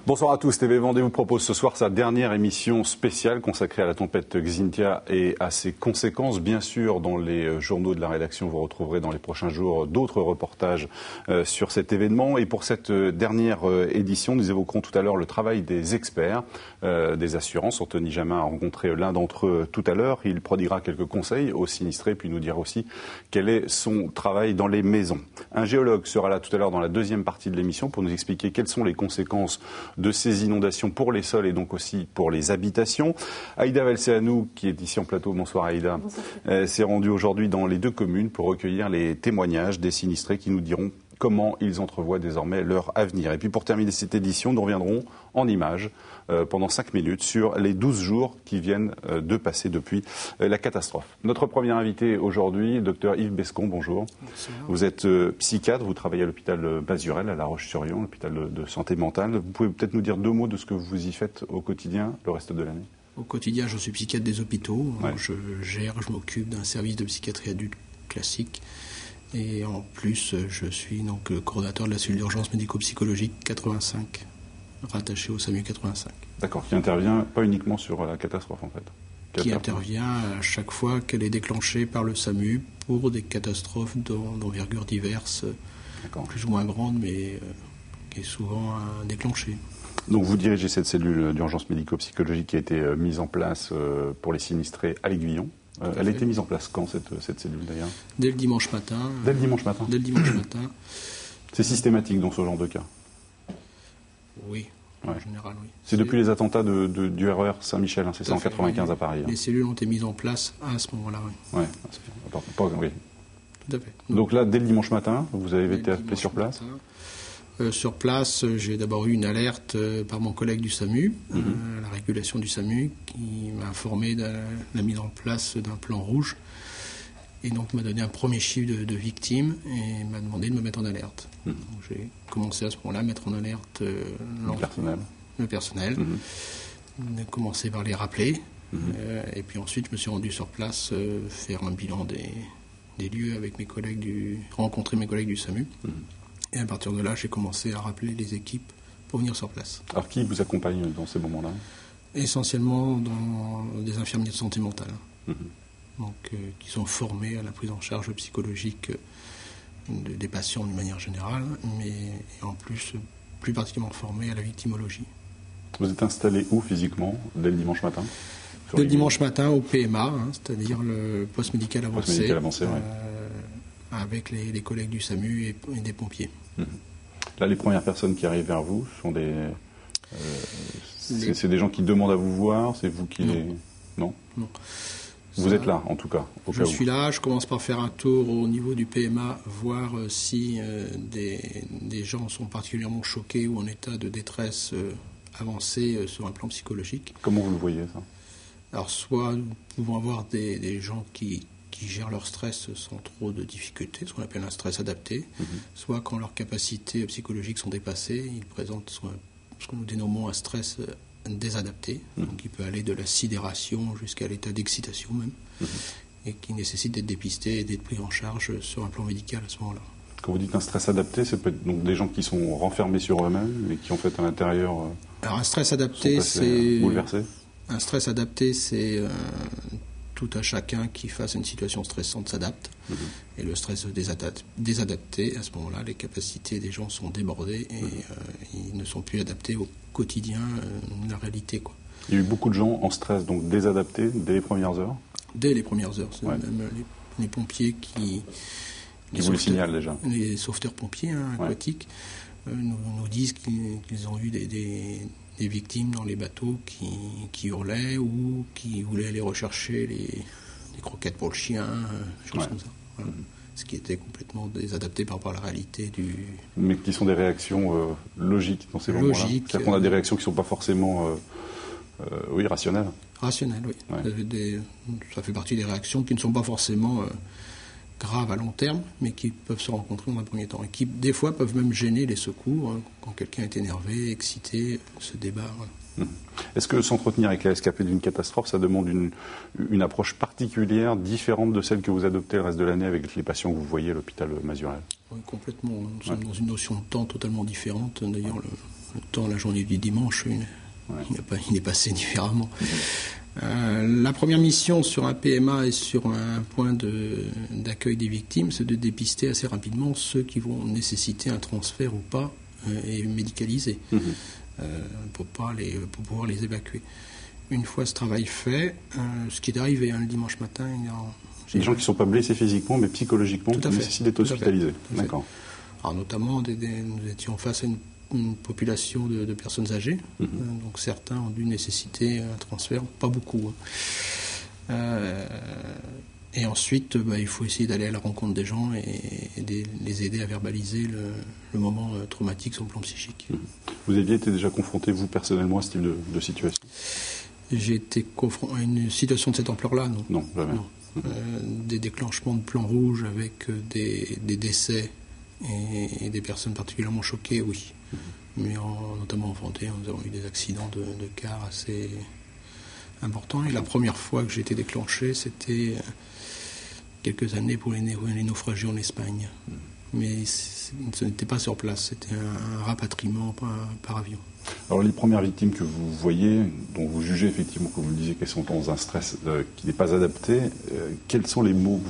Bonsoir à tous. TV Vendée vous propose ce soir sa dernière émission spéciale consacrée à la tempête Xynthia et à ses conséquences. Bien sûr, dans les journaux de la rédaction, vous retrouverez dans les prochains jours d'autres reportages sur cet événement. Et pour cette dernière édition, nous évoquerons tout à l'heure le travail des experts des assurances. Anthony Jamin a rencontré l'un d'entre eux tout à l'heure. Il prodiguera quelques conseils aux sinistrés, puis nous dira aussi quel est son travail dans les maisons. Un géologue sera là tout à l'heure dans la deuxième partie de l'émission pour nous expliquer quelles sont les conséquences de ces inondations pour les sols et donc aussi pour les habitations. Aïda Valceanu, qui est ici en plateau, bonsoir Aïda, s'est rendue aujourd'hui dans les deux communes pour recueillir les témoignages des sinistrés qui nous diront comment ils entrevoient désormais leur avenir. Et puis pour terminer cette édition, nous reviendrons en images pendant 5 minutes sur les 12 jours qui viennent de passer depuis la catastrophe. Notre premier invité aujourd'hui, Dr Yves Bescon, bonjour. Bonsoir. Vous êtes psychiatre, vous travaillez à l'hôpital Basurel, à La Roche-sur-Yon, l'hôpital de santé mentale. Vous pouvez peut-être nous dire 2 mots de ce que vous y faites au quotidien, le reste de l'année? Au quotidien, je suis psychiatre des hôpitaux. Ouais. Je m'occupe d'un service de psychiatrie adulte classique. Et en plus, je suis donc le coordonnateur de la cellule d'urgence médico-psychologique 85, rattaché au SAMU 85. D'accord, qui intervient pas uniquement sur la catastrophe en fait. Qui intervient à chaque fois qu'elle est déclenchée par le SAMU pour des catastrophes d'envergure diverses, plus ou moins grandes, mais qui est souvent déclenchée. Donc vous dirigez cette cellule d'urgence médico-psychologique qui a été mise en place pour les sinistrés à l'Aiguillon. Elle a été mise en place quand, cette cellule d'ailleurs? Dès le dimanche matin. Dès le dimanche matin? Dès le dimanche matin. C'est systématique dans ce genre de cas? Oui, en général, oui. C'est depuis les attentats du RER Saint-Michel, c'est ça, en 95 à Paris. Les cellules ont été mises en place à ce moment-là, oui. Oui, oui. Tout à fait. Donc là, dès le dimanche matin, vous avez été appelé sur place? Sur place, j'ai d'abord eu une alerte par mon collègue du SAMU, la régulation du SAMU, qui m'a informé de la mise en place d'un plan rouge. Et donc m'a donné un premier chiffre de victimes et m'a demandé de me mettre en alerte. Donc, j'ai commencé à ce moment-là à mettre en alerte le personnel. J'ai commencé par les rappeler. Et puis ensuite, je me suis rendu sur place faire un bilan des lieux avec mes collègues rencontrer mes collègues du SAMU. Et à partir de là, j'ai commencé à rappeler les équipes pour venir sur place. Alors qui vous accompagne dans ces moments-là? Essentiellement des infirmiers de santé mentale. Donc, qui sont formés à la prise en charge psychologique des patients d'une manière générale, mais en plus particulièrement formés à la victimologie. Vous êtes installé où physiquement dès le dimanche matin? Dès le dimanche matin au PMA, c'est-à-dire le poste médical avancé. Avec les collègues du SAMU et des pompiers. Là, les premières personnes qui arrivent vers vous sont c'est des gens qui demandent à vous voir, c'est vous qui les... Non. Vous êtes là, en tout cas. Je suis là, je commence par faire un tour au niveau du PMA, voir si des gens sont particulièrement choqués ou en état de détresse avancée sur un plan psychologique. Comment vous le voyez, ça? Alors, soit nous pouvons avoir des gens qui gèrent leur stress sans trop de difficultés, ce qu'on appelle un stress adapté, soit quand leurs capacités psychologiques sont dépassées, ils présentent ce que nous dénommons un stress désadapté, donc qui peut aller de la sidération jusqu'à l'état d'excitation même, et qui nécessite d'être dépisté et d'être pris en charge sur un plan médical à ce moment-là. Quand vous dites un stress adapté, ça peut être donc des gens qui sont renfermés sur eux-mêmes et qui en fait à l'intérieur Alors un stress adapté, c'est bouleversés. Un stress adapté, c'est tout à chacun qui, face à une situation stressante, s'adapte. Et le stress désadapté, à ce moment-là, les capacités des gens sont débordées et ils ne sont plus adaptés au quotidien de la réalité, quoi. Il y a eu beaucoup de gens en stress, donc désadaptés dès les premières heures? Dès les premières heures. C'est même les pompiers qui vous le signalent déjà. Les sauveteurs pompiers aquatiques nous disent qu'ils ont eu des victimes dans les bateaux qui hurlaient ou qui voulaient aller rechercher des croquettes pour le chien, choses comme ça. Voilà. Ce qui était complètement désadapté par rapport à la réalité Mais qui sont des réactions logiques dans ces moments-là. C'est-à-dire qu'on a des réactions qui ne sont pas forcément rationnelles. Rationnelles, oui. Ouais. Ça fait partie des réactions qui ne sont pas forcément graves à long terme, mais qui peuvent se rencontrer dans un premier temps. Et qui, des fois, peuvent même gêner les secours quand quelqu'un est énervé, excité, se débat. Voilà. Est-ce que s'entretenir avec la rescapée d'une catastrophe, ça demande une approche particulière, différente de celle que vous adoptez le reste de l'année avec les patients que vous voyez à l'hôpital Basurel? Oui, complètement. Nous sommes dans une notion de temps totalement différente. D'ailleurs, Autant la journée du dimanche, il est passé différemment. La première mission sur un PMA et sur un point d'accueil des victimes, c'est de dépister assez rapidement ceux qui vont nécessiter un transfert ou pas et médicalisé pour pouvoir les évacuer. Une fois ce travail fait, ce qui est arrivé le dimanche matin, des gens qui ne sont pas blessés physiquement, mais psychologiquement, qui nécessitent d'être hospitalisés. D'accord. Alors notamment, nous étions face à une population de personnes âgées, donc certains ont dû nécessiter un transfert, pas beaucoup. Et ensuite, il faut essayer d'aller à la rencontre des gens et les aider à verbaliser le moment traumatique sur le plan psychique. Vous aviez été déjà confronté, vous, personnellement, à ce type de situation ? J'ai été confronté à une situation de cette ampleur-là, non. Non, jamais. Non. Des déclenchements de plans rouges avec des décès et des personnes particulièrement choquées, oui. Mais notamment en Vendée, nous avons eu des accidents de car assez importants. Et la première fois que j'ai été déclenché, c'était quelques années pour les naufragés en Espagne. Mais ce n'était pas sur place, c'était un rapatriement par avion. Alors les premières victimes que vous voyez, dont vous jugez effectivement, comme vous le disiez, qu'elles sont dans un stress qui n'est pas adapté, quels sont les mots que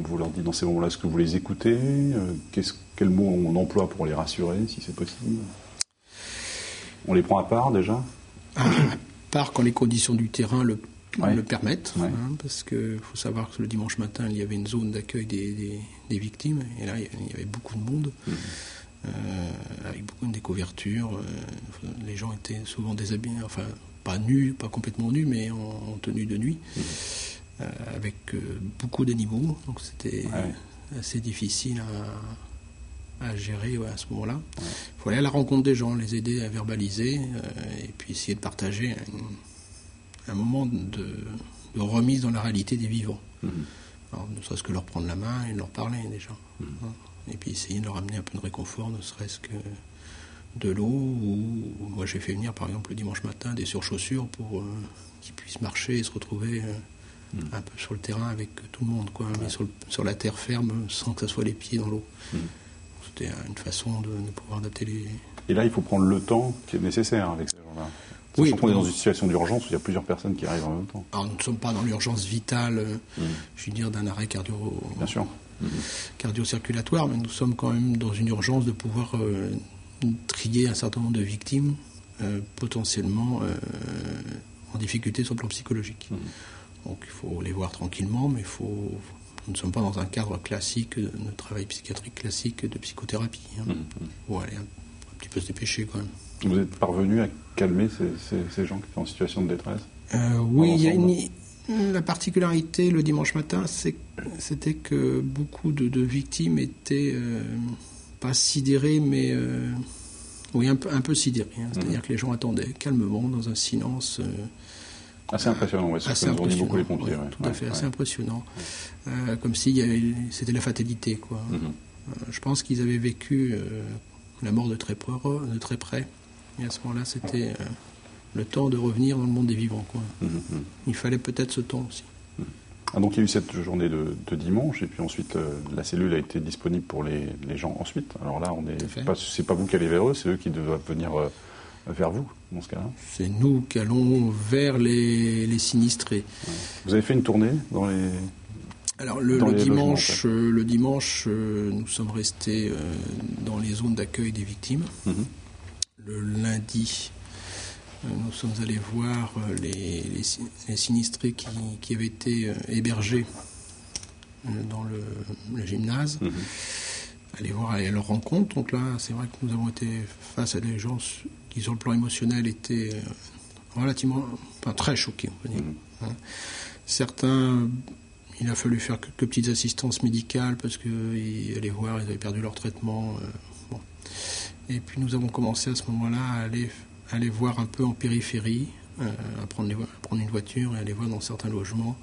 vous leur dites dans ces moments-là ? Est-ce que vous les écoutez ? Quels mots on emploie pour les rassurer, si c'est possible ? On les prend à part déjà ? À part quand les conditions du terrain le permettent, parce qu'il faut savoir que le dimanche matin, il y avait une zone d'accueil des victimes, et là, il y avait beaucoup de monde. Avec beaucoup de couvertures. Les gens étaient souvent déshabillés, enfin pas nus, pas complètement nus, mais en tenue de nuit, avec beaucoup d'animaux. Donc c'était assez difficile à gérer à ce moment-là. Il faut aller à la rencontre des gens, les aider à verbaliser, et puis essayer de partager un moment de remise dans la réalité des vivants. Alors, ne serait-ce que leur prendre la main et leur parler déjà. Et puis essayer de leur amener un peu de réconfort, ne serait-ce que de l'eau, ou moi j'ai fait venir par exemple le dimanche matin des surchaussures pour qu'ils puissent marcher et se retrouver un peu sur le terrain avec tout le monde, mais sur la terre ferme sans que ce soit les pieds dans l'eau. C'était une façon de pouvoir adapter les... Et là il faut prendre le temps qui est nécessaire avec ces gens-là. Sachant qu'on est dans une situation d'urgence où il y a plusieurs personnes qui arrivent en même temps. Alors nous ne sommes pas dans l'urgence vitale, je veux dire, d'un arrêt Bien sûr. Cardio-circulatoire, mais nous sommes quand même dans une urgence de pouvoir trier un certain nombre de victimes potentiellement en difficulté sur le plan psychologique. Donc il faut les voir tranquillement, mais nous ne sommes pas dans un cadre classique de travail psychiatrique classique de psychothérapie. Il faut aller un petit peu se dépêcher quand même. Vous êtes parvenu à calmer ces gens qui étaient en situation de détresse ? Oui, il y a la particularité le dimanche matin, c'était que beaucoup de victimes étaient pas sidérées, mais un peu sidérées. C'est-à-dire que les gens attendaient calmement, dans un silence... assez impressionnant, c'est ce que nous ont dit beaucoup les pompiers. Tout à fait, assez impressionnant. Comme si c'était la fatalité, quoi. Je pense qu'ils avaient vécu la mort de très près. Et à ce moment-là, c'était... le temps de revenir dans le monde des vivants, quoi. Il fallait peut-être ce temps aussi. Donc il y a eu cette journée de dimanche, et puis ensuite la cellule a été disponible pour les gens ensuite. Alors là, c'est pas vous qui allez vers eux, c'est eux qui doivent venir vers vous, dans ce cas-là. C'est nous qui allons vers les sinistrés. Vous avez fait une tournée dans les... Alors le dimanche, nous sommes restés dans les zones d'accueil des victimes. Le lundi, nous sommes allés voir les sinistrés qui avaient été hébergés dans le gymnase, aller à leur rencontre. Donc là, c'est vrai que nous avons été face à des gens qui, sur le plan émotionnel, étaient très choqués, on peut dire. Certains, il a fallu faire quelques petites assistances médicales parce qu'ils allaient voir, ils avaient perdu leur traitement. Et puis nous avons commencé à ce moment-là à aller voir un peu en périphérie, à prendre une voiture et aller voir dans certains logements.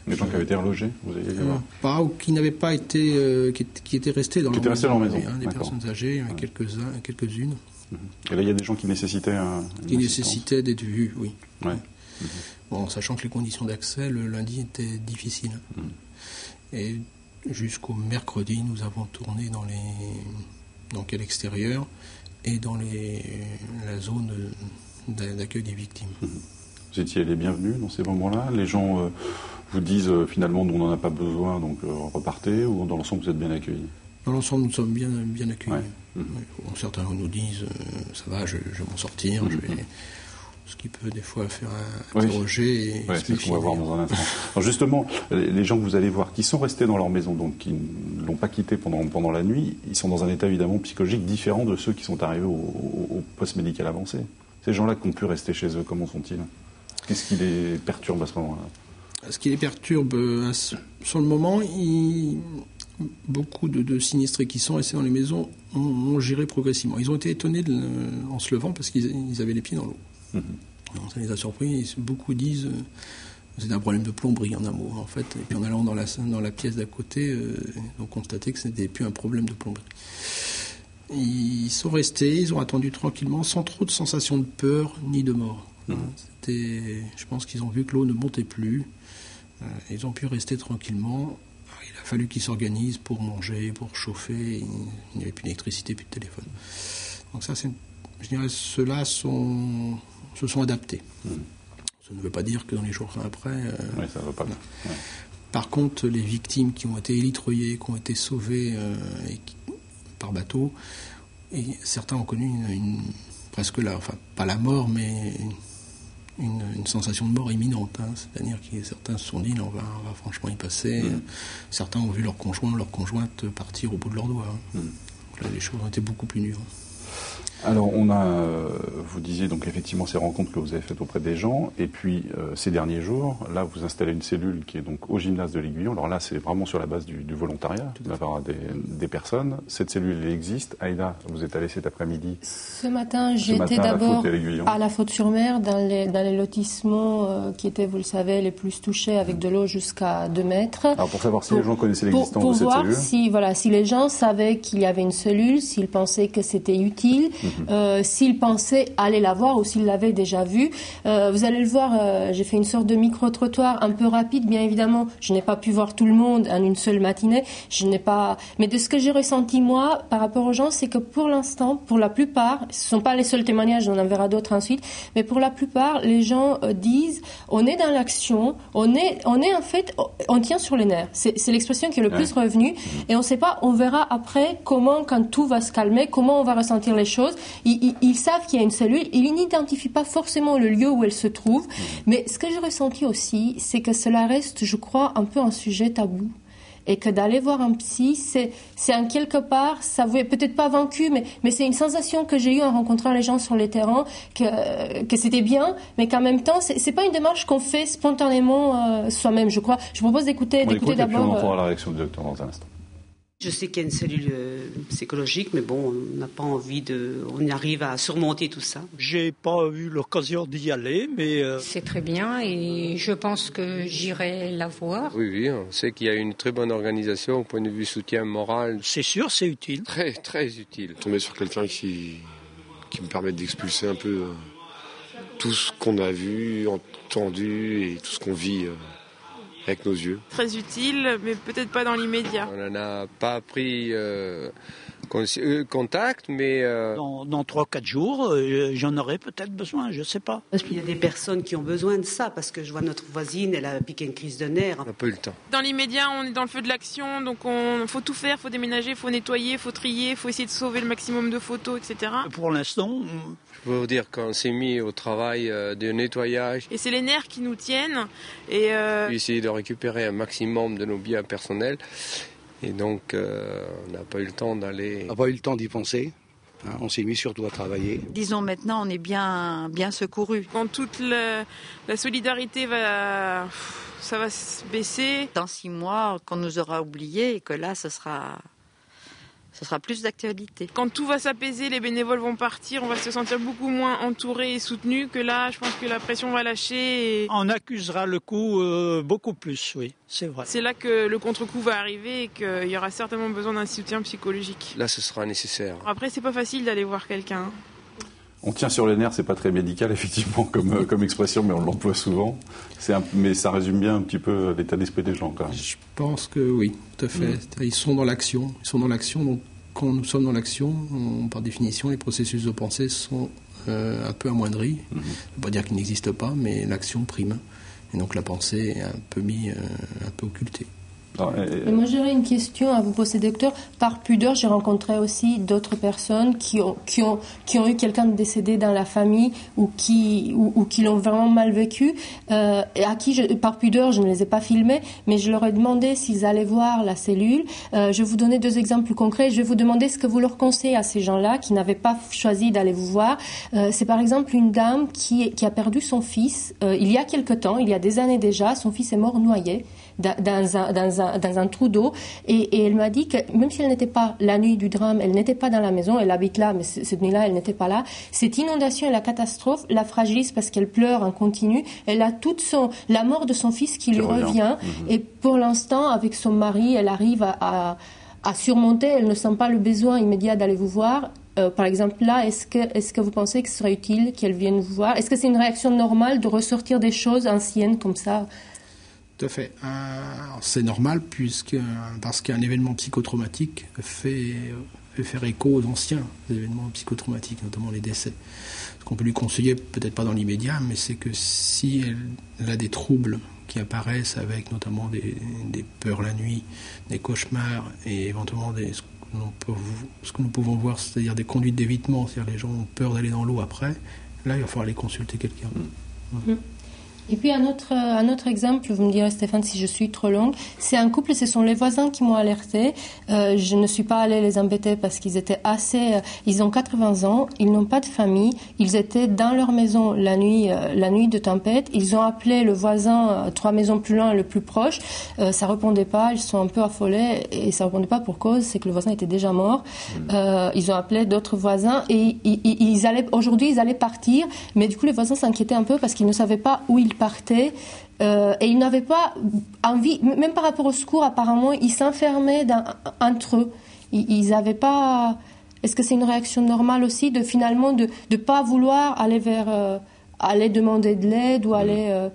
Les gens qui avaient été relogés, vous avez dit pas, ou qui n'avaient pas été, qui étaient restés dans leur maison. Des personnes âgées, il y en avait quelques-unes. Et là, il y a des gens qui nécessitaient d'être vus, oui. Bon, sachant que les conditions d'accès le lundi étaient difficiles. Et jusqu'au mercredi, nous avons tourné dans l'extérieur, et dans la zone d'accueil des victimes. Vous étiez les bienvenus dans ces moments-là? Les gens vous disent finalement nous on n'en a pas besoin, donc repartez, ou dans l'ensemble vous êtes bien accueillis? Dans l'ensemble, nous sommes bien accueillis. Ouais. Bon, certains nous disent ça va, je vais m'en sortir, ce qui peut des fois faire interroger. Oui, c'est ce qu'on va voir dans un instant. Alors justement, les gens que vous allez voir qui sont restés dans leur maison, donc qui ne l'ont pas quitté pendant la nuit, ils sont dans un état évidemment psychologique différent de ceux qui sont arrivés au poste médical avancé. Ces gens-là qui ont pu rester chez eux, comment sont-ils? Qu'est-ce qui les perturbe à ce moment-là? Ce qui les perturbe, sur le moment, beaucoup de sinistrés qui sont restés dans les maisons ont géré progressivement. Ils ont été étonnés en se levant parce qu'ils avaient les pieds dans l'eau. Donc, ça les a surpris. Beaucoup disent c'est un problème de plomberie en un mot, en fait. Et puis en allant dans la pièce d'à côté, ils ont constaté que ce n'était plus un problème de plomberie. Ils sont restés, ils ont attendu tranquillement, sans trop de sensation de peur ni de mort. Je pense qu'ils ont vu que l'eau ne montait plus. Ils ont pu rester tranquillement. Il a fallu qu'ils s'organisent pour manger, pour chauffer. Il n'y avait plus d'électricité, plus de téléphone. Donc ça, je dirais, ceux-là se sont adaptés. Ça ne veut pas dire que dans les jours après... oui, ça ne va pas bien. Ouais. Par contre, les victimes qui ont été élitreillées, qui ont été sauvées par bateau, et certains ont connu presque pas la mort, mais une sensation de mort imminente. C'est-à-dire que certains se sont dit, on va franchement y passer. Certains ont vu leur conjointe partir au bout de leurs doigts. Là, les choses ont été beaucoup plus dures. Alors, vous disiez donc effectivement ces rencontres que vous avez faites auprès des gens, et puis ces derniers jours, là vous installez une cellule qui est donc au gymnase de l'Aiguillon. Alors là, c'est vraiment sur la base du volontariat de la part des personnes. Cette cellule, elle existe. Aïda, vous êtes allée cet après-midi. Ce matin, j'étais d'abord à la Faute-sur-Mer, dans les lotissements qui étaient, vous le savez, les plus touchés, avec de l'eau jusqu'à 2 mètres. Alors pour savoir si les gens connaissaient l'existence de cette cellule. Pour voir si les gens savaient qu'il y avait une cellule, s'ils pensaient que c'était utile. S'ils pensaient aller la voir ou s'ils l'avaient déjà vue. Vous allez le voir, j'ai fait une sorte de micro-trottoir un peu rapide, bien évidemment. Je n'ai pas pu voir tout le monde en une seule matinée. Mais de ce que j'ai ressenti, moi, par rapport aux gens, c'est que pour l'instant, pour la plupart, ce ne sont pas les seuls témoignages, on en verra d'autres ensuite, mais pour la plupart, les gens disent, on est dans l'action, on est en fait, on tient sur les nerfs. C'est l'expression qui est le plus revenue. Et on ne sait pas, on verra après comment, quand tout va se calmer, comment on va ressentir les choses. Ils savent qu'il y a une cellule, ils n'identifient pas forcément le lieu où elle se trouve, mais ce que j'ai ressenti aussi, c'est que cela reste, je crois, un peu un sujet tabou. Et que d'aller voir un psy, c'est en quelque part, ça vous est peut-être pas vaincu, mais c'est une sensation que j'ai eue en rencontrant les gens sur les terrains, que c'était bien, mais qu'en même temps, c'est pas une démarche qu'on fait spontanément soi-même, je crois. Je vous propose d'écouter d'abord. On va la réaction du docteur dans un instant. Je sais qu'il y a une cellule psychologique, mais bon, on n'a pas envie on arrive à surmonter tout ça. J'ai pas eu l'occasion d'y aller, mais... C'est très bien et je pense que j'irai la voir. Oui, on sait qu'il y a une très bonne organisation au point de vue soutien moral. C'est sûr, c'est utile. Très, très utile. Tomber sur quelqu'un qui me permette d'expulser un peu tout ce qu'on a vu, entendu et tout ce qu'on vit avec nos yeux. Très utile, mais peut-être pas dans l'immédiat. On n'en a pas pris contact, mais... Dans 3-4 jours, j'en aurai peut-être besoin, je ne sais pas. Il y a des personnes qui ont besoin de ça, parce que je vois notre voisine, elle a piqué une crise de nerfs. On n'a pas eu le temps. Dans l'immédiat, on est dans le feu de l'action, donc il faut tout faire, il faut déménager, il faut nettoyer, il faut trier, il faut essayer de sauver le maximum de photos, etc. Pour l'instant... Je peux vous dire qu'on s'est mis au travail de nettoyage. Et c'est les nerfs qui nous tiennent. Et essayer de récupérer un maximum de nos biens personnels. Et donc, on n'a pas eu le temps d'aller... On n'a pas eu le temps d'y penser. On s'est mis surtout à travailler. Disons maintenant, on est bien secourus. Quand toute la solidarité va se baisser. Dans 6 mois, qu'on nous aura oubliés et que là, ce sera plus d'actualité. Quand tout va s'apaiser, les bénévoles vont partir, on va se sentir beaucoup moins entourés et soutenus que là, je pense que la pression va lâcher. On accusera le coup beaucoup plus, oui, c'est vrai. C'est là que le contre-coup va arriver et qu'il y aura certainement besoin d'un soutien psychologique. Là, ce sera nécessaire. Après, c'est pas facile d'aller voir quelqu'un. On tient sur les nerfs, c'est pas très médical effectivement comme expression, mais on l'emploie souvent. Mais ça résume bien un petit peu l'état d'esprit des gens quand même. Je pense que oui, tout à fait. Ils sont dans l'action. Donc quand nous sommes dans l'action, par définition, les processus de pensée sont un peu amoindris. Ça ne veut pas dire qu'ils n'existent pas, mais l'action prime. Et donc la pensée est un peu occultée. Et moi j'aurais une question à vous poser, docteur. Par pudeur, j'ai rencontré aussi d'autres personnes qui ont eu quelqu'un de décédé dans la famille ou qui l'ont vraiment mal vécu, et à qui, par pudeur, je ne les ai pas filmés, mais je leur ai demandé s'ils allaient voir la cellule. Je vais vous donner 2 exemples concrets. Je vais vous demander ce que vous leur conseillez à ces gens-là qui n'avaient pas choisi d'aller vous voir. C'est par exemple une dame qui a perdu son fils il y a quelque temps, il y a des années déjà. Son fils est mort noyé dans un trou d'eau, et elle m'a dit que même si elle n'était pas la nuit du drame, elle n'était pas dans la maison, elle habite là, mais cette nuit-là elle n'était pas là. Cette inondation et la catastrophe la fragilise parce qu'elle pleure en continu. Elle a la mort de son fils qui lui revient. Et pour l'instant, avec son mari, elle arrive à surmonter. Elle ne sent pas le besoin immédiat d'aller vous voir. Par exemple, là, est-ce que vous pensez que ce serait utile qu'elle vienne vous voir? Est-ce que c'est une réaction normale de ressortir des choses anciennes comme ça? Tout à fait. C'est normal parce qu'un événement psychotraumatique fait faire écho aux anciens événements psychotraumatiques, notamment les décès. Ce qu'on peut lui conseiller, peut-être pas dans l'immédiat, mais c'est que si elle a des troubles qui apparaissent avec notamment des peurs la nuit, des cauchemars et éventuellement ce que nous pouvons voir, c'est-à-dire des conduites d'évitement, c'est-à-dire les gens ont peur d'aller dans l'eau après, là il va falloir aller consulter quelqu'un. Et puis un autre exemple, vous me direz Stéphane si je suis trop longue, c'est un couple, ce sont les voisins qui m'ont alerté. Je ne suis pas allée les embêter parce qu'ils étaient ils ont 80 ans, ils n'ont pas de famille, ils étaient dans leur maison la nuit de tempête, ils ont appelé le voisin 3 maisons plus loin, le plus proche, ça répondait pas, ils sont un peu affolés et ça répondait pas pour cause, c'est que le voisin était déjà mort. Ils ont appelé d'autres voisins et aujourd'hui ils allaient partir, mais du coup les voisins s'inquiétaient un peu parce qu'ils ne savaient pas où ils partaient, et ils n'avaient pas envie, même par rapport au secours apparemment, ils s'enfermaient entre eux. Ils n'avaient pas... Est-ce que c'est une réaction normale aussi de finalement de pas vouloir aller aller demander de l'aide ou aller... La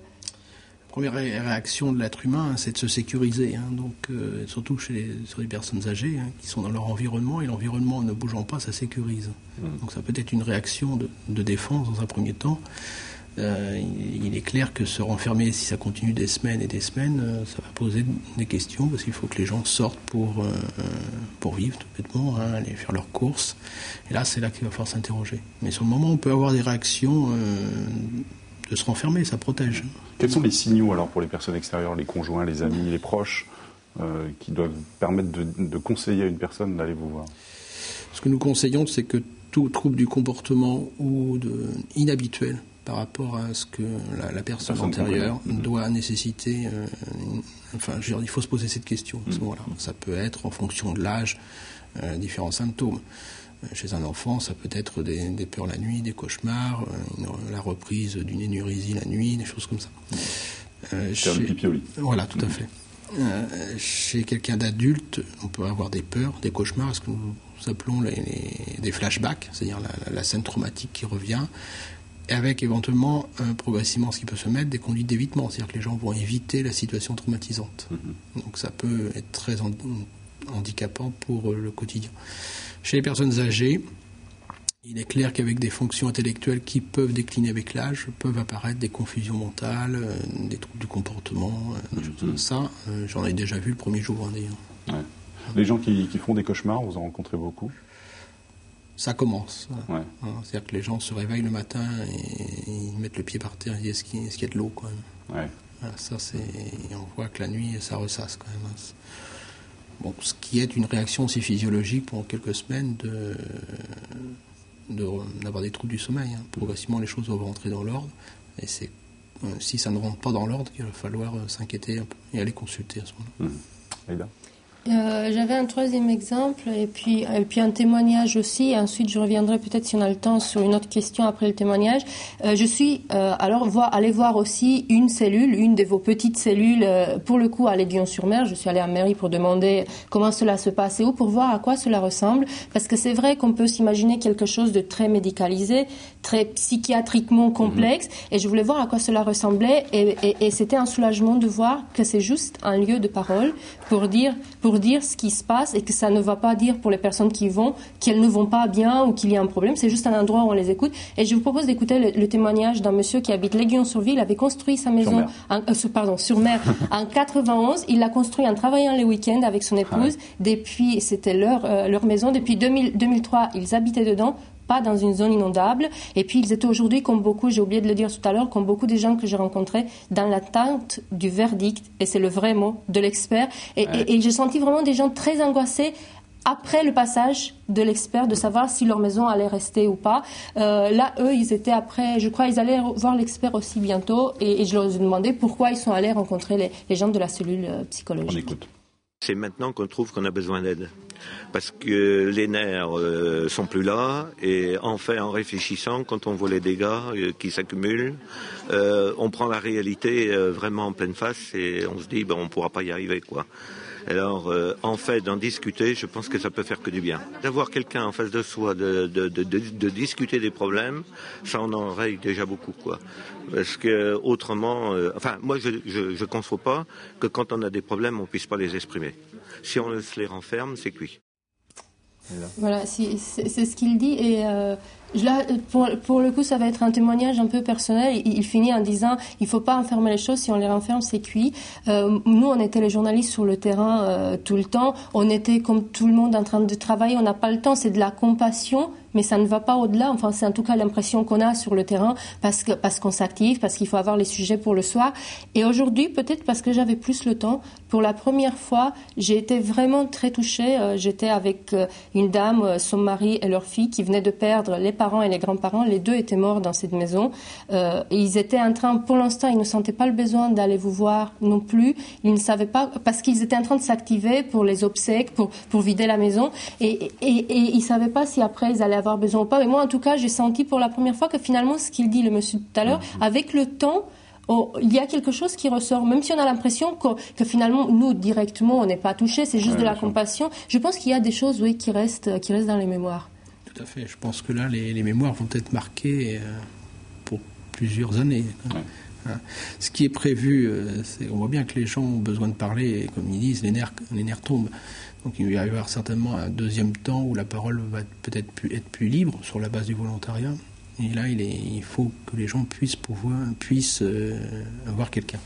première réaction de l'être humain, c'est de se sécuriser, donc surtout sur les personnes âgées qui sont dans leur environnement, et l'environnement ne bougeant pas, ça sécurise. Donc ça peut être une réaction de défense dans un premier temps. Il est clair que se renfermer, si ça continue des semaines et des semaines, ça va poser des questions, parce qu'il faut que les gens sortent pour vivre tout bêtement, aller faire leurs courses. Et là, c'est là qu'il va falloir s'interroger. Mais sur le moment, on peut avoir des réactions de se renfermer, ça protège. Quels sont les signaux alors pour les personnes extérieures, les conjoints, les amis, les proches, qui doivent permettre de conseiller à une personne d'aller vous voir? Ce que nous conseillons, c'est que tout trouble du comportement ou inhabituel par rapport à ce que la personne antérieure doit nécessiter. Il faut se poser cette question à ce moment-là. Ça peut être en fonction de l'âge, différents symptômes. Chez un enfant, ça peut être des peurs la nuit, des cauchemars, la reprise d'une énurésie la nuit, des choses comme ça. Voilà, tout à fait. Chez quelqu'un d'adulte, on peut avoir des peurs, des cauchemars, ce que nous appelons des flashbacks, c'est-à-dire la scène traumatique qui revient, et avec éventuellement, progressivement, ce qui peut se mettre, des conduites d'évitement, c'est-à-dire que les gens vont éviter la situation traumatisante. Donc ça peut être très handicapant pour le quotidien. Chez les personnes âgées, il est clair qu'avec des fonctions intellectuelles qui peuvent décliner avec l'âge, peuvent apparaître des confusions mentales, des troubles du comportement, des choses comme ça. J'en ai déjà vu le premier jour, d'ailleurs. Ouais. Les gens qui font des cauchemars, vous en rencontrez beaucoup? Ça commence. Ouais. C'est-à-dire que les gens se réveillent le matin et ils mettent le pied par terre et disent est-ce qu'il y a de l'eau quand même. Ouais. Voilà, et on voit que la nuit, ça ressasse quand même. Bon, ce qui est une réaction aussi physiologique pendant quelques semaines d'avoir des troubles du sommeil. Progressivement, les choses doivent rentrer dans l'ordre. Et si ça ne rentre pas dans l'ordre, il va falloir s'inquiéter un peu et aller consulter à ce moment-là. J'avais un troisième exemple et puis un témoignage aussi. Et ensuite, je reviendrai peut-être si on a le temps sur une autre question après le témoignage. Je suis allée voir aussi une de vos petites cellules, pour le coup à Lédion-sur-Mer. Je suis allée à mairie pour demander comment cela se passe et où, pour voir à quoi cela ressemble. Parce que c'est vrai qu'on peut s'imaginer quelque chose de très médicalisé, très psychiatriquement complexe, et je voulais voir à quoi cela ressemblait, et c'était un soulagement de voir que c'est juste un lieu de parole pour dire ce qui se passe, et que ça ne va pas dire pour les personnes qui y vont qu'elles ne vont pas bien ou qu'il y a un problème. C'est juste un endroit où on les écoute. Et je vous propose d'écouter le témoignage d'un monsieur qui habite Léguion-sur-Ville. Il avait construit sa maison sur mer en 91. Il l'a construit en travaillant les week-ends avec son épouse. Depuis, c'était leur maison. Depuis 2003, ils habitaient dedans, pas dans une zone inondable. Et puis, ils étaient aujourd'hui, comme beaucoup, j'ai oublié de le dire tout à l'heure, comme beaucoup des gens que j'ai rencontrés, dans l'attente du verdict, et c'est le vrai mot, de l'expert. Et j'ai senti vraiment des gens très angoissés après le passage de l'expert, de savoir si leur maison allait rester ou pas. Là, eux, ils étaient après, je crois, ils allaient voir l'expert aussi bientôt, et je leur ai demandé pourquoi ils sont allés rencontrer les gens de la cellule psychologique. On écoute. C'est maintenant qu'on trouve qu'on a besoin d'aide. Parce que les nerfs sont plus là, et en fait, en réfléchissant, quand on voit les dégâts qui s'accumulent, on prend la réalité vraiment en pleine face, et on se dit, on ne pourra pas y arriver, quoi. Alors, en fait, d'en discuter, je pense que ça peut faire que du bien. D'avoir quelqu'un en face de soi, de discuter des problèmes, ça en enraye déjà beaucoup, quoi. Parce que autrement, moi, je conçois pas que quand on a des problèmes, on puisse pas les exprimer. Si on se les renferme, c'est cuit. Voilà, c'est ce qu'il dit, et là, pour le coup, ça va être un témoignage un peu personnel. Il finit en disant, il faut pas enfermer les choses, si on les renferme, c'est cuit. Nous, on était les journalistes sur le terrain tout le temps, on était comme tout le monde en train de travailler, on n'a pas le temps, c'est de la compassion, mais ça ne va pas au-delà. Enfin, c'est en tout cas l'impression qu'on a sur le terrain, parce qu'on s'active, parce qu'il faut avoir les sujets pour le soir. Et aujourd'hui, peut-être parce que j'avais plus le temps, pour la première fois, j'ai été vraiment très touchée. J'étais avec une dame, son mari et leur fille, qui venaient de perdre les parents et les grands-parents. Les deux étaient morts dans cette maison. Et ils étaient en train, pour l'instant, ils ne sentaient pas le besoin d'aller vous voir non plus. Ils ne savaient pas, parce qu'ils étaient en train de s'activer pour les obsèques, pour vider la maison. Et ils ne savaient pas si après ils allaient avoir besoin ou pas. Mais moi, en tout cas, j'ai senti pour la première fois que finalement, ce qu'il dit, le monsieur tout à l'heure, avec le temps, il y a quelque chose qui ressort, même si on a l'impression que finalement, nous, directement, on n'est pas touchés, c'est juste de la compassion. Je pense qu'il y a des choses, qui restent dans les mémoires. Tout à fait. Je pense que là, les mémoires vont être marquées pour plusieurs années. Ouais. Ce qui est prévu, on voit bien que les gens ont besoin de parler, et comme ils disent, les nerfs tombent. Donc il va y avoir certainement un deuxième temps où la parole va peut-être être plus libre sur la base du volontariat. Et là, il faut que les gens puissent avoir quelqu'un.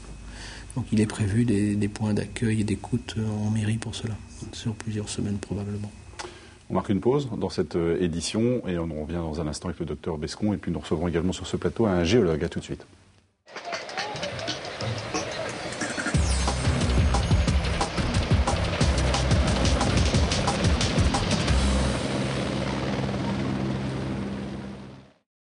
Donc il est prévu des points d'accueil et d'écoute en mairie pour cela, sur plusieurs semaines probablement. On marque une pause dans cette édition et on revient dans un instant avec le docteur Bescon, et puis nous recevrons également sur ce plateau un géologue. À tout de suite.